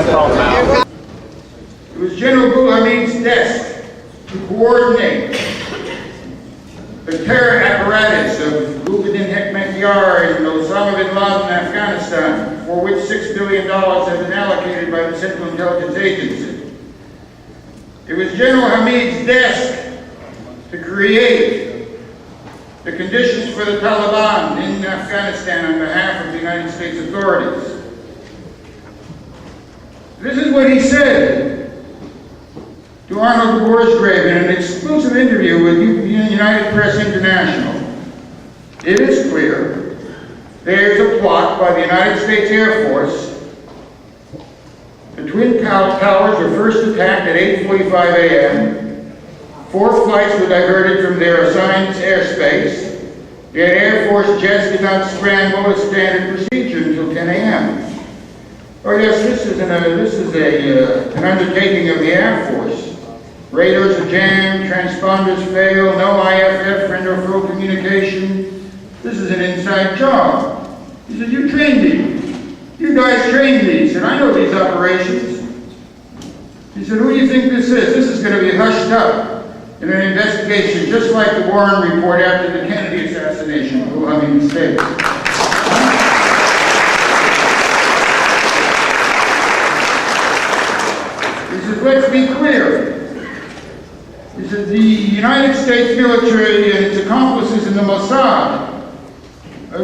It was General Bullhorning's desk to coordinate the terror apparatus of Gulbuddin Hekmatyar and Osama bin Laden in Afghanistan, for which $6 billion had been allocated by the Central Intelligence Agency. It was General Hamid's desk to create the conditions for the Taliban in Afghanistan on behalf of the United States authorities. This is what he said to Arnold Borsgrave in an exclusive interview with United Press International. It is clear there is a plot by the United States Air Force. The Twin Towers were first attacked at 8:45 a.m. 4 flights were diverted from their assigned airspace. Yet Air Force jets did not scramble as standard procedure until 10 a.m. Oh yes, this is an undertaking of the Air Force. Radars are jammed, transponders fail, no IFF, friend or foe communication. This is an inside job. He said, you trained these. You guys trained these, and I know these operations. He said, who do you think this is? This is going to be hushed up in an investigation, just like the Warren report after the Kennedy assassination, States. He says, let's be clear. He says, the United States military and its accomplices in the Mossad,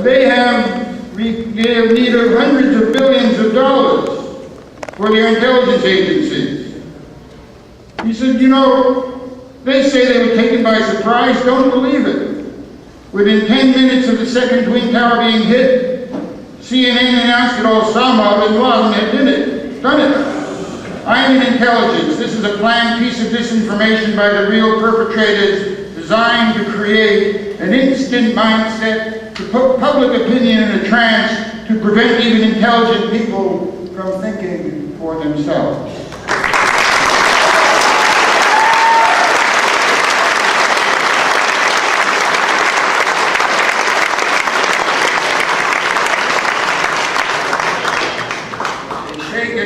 they have need of hundreds of billions of dollars for their intelligence agencies. He said, you know, they say they were taken by surprise. Don't believe it. Within 10 minutes of the second Twin Tower being hit, CNN announced that Osama bin Laden had done it. I am in intelligence. This is a planned piece of disinformation by the real perpetrators, designed to create an instant mindset, to put public opinion in a trance, to prevent even intelligent people from thinking for themselves.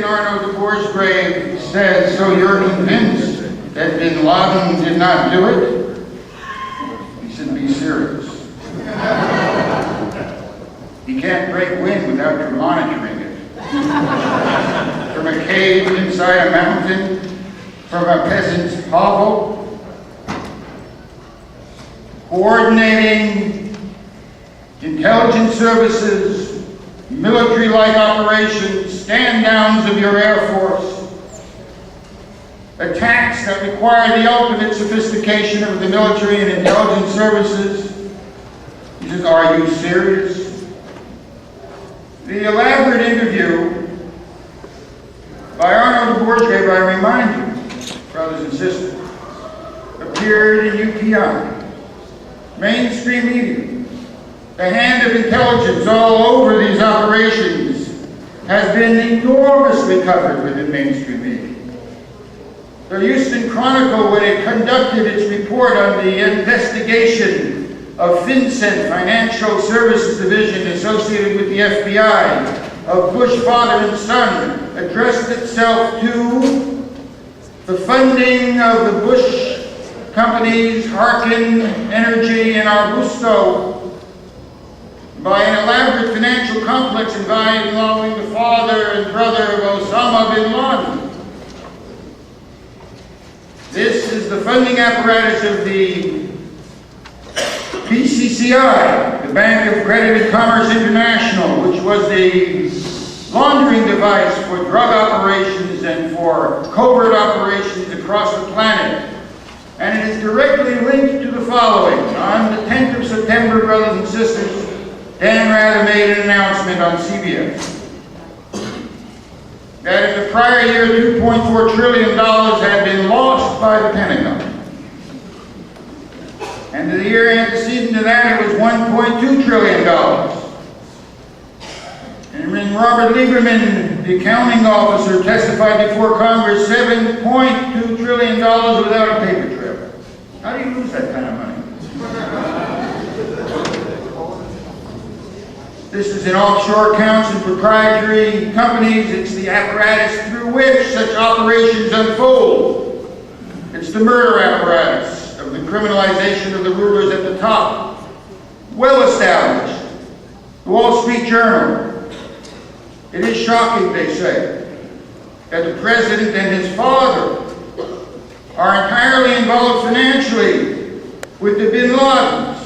Arnold Borsgrave said, so you're convinced that bin Laden did not do it? He said, be serious. You can't break wind without monitoring it. From a cave inside a mountain, from a peasant's hovel, coordinating intelligence services, military-like operations, stand-downs of your Air Force, attacks that require the ultimate sophistication of the military and intelligence services. He says, are you serious? The elaborate interview by Arnold Borsgrave, I remind you, brothers and sisters, appeared in UPI, mainstream media. The hand of intelligence all over these operations has been enormously covered within mainstream media. The Houston Chronicle, when it conducted its report on the investigation of FinCEN, Financial Services Division associated with the FBI, of Bush father and son, addressed itself to the funding of the Bush companies, Harkin Energy and Arbusto, by an elaborate financial complex involving the father and brother of Osama bin Laden. This is the funding apparatus of the BCCI, the Bank of Credit and Commerce International, which was the laundering device for drug operations and for covert operations across the planet. And it is directly linked to the following. On the 10th of September, brothers and sisters, Dan Rather made an announcement on CBS that in the prior year, $2.4 trillion had been lost by the Pentagon. And the year antecedent to that, it was $1.2 trillion. And when Robert Lieberman, the accounting officer, testified before Congress, $7.2 trillion without a paper trail. How do you lose that kind of money? This is in offshore accounts and proprietary companies. It's the apparatus through which such operations unfold. It's the murder apparatus of the criminalization of the rulers at the top. Well established. The Wall Street Journal. It is shocking, they say, that the president and his father are entirely involved financially with the bin Ladens,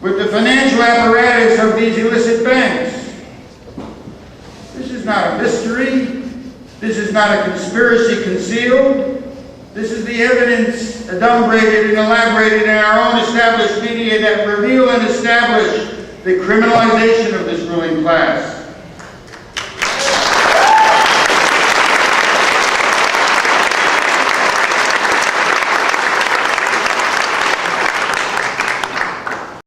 with the financial apparatus of these illicit banks. This is not a mystery. This is not a conspiracy concealed. This is the evidence adumbrated and elaborated in our own established media that reveal and establish the criminalization of this ruling class.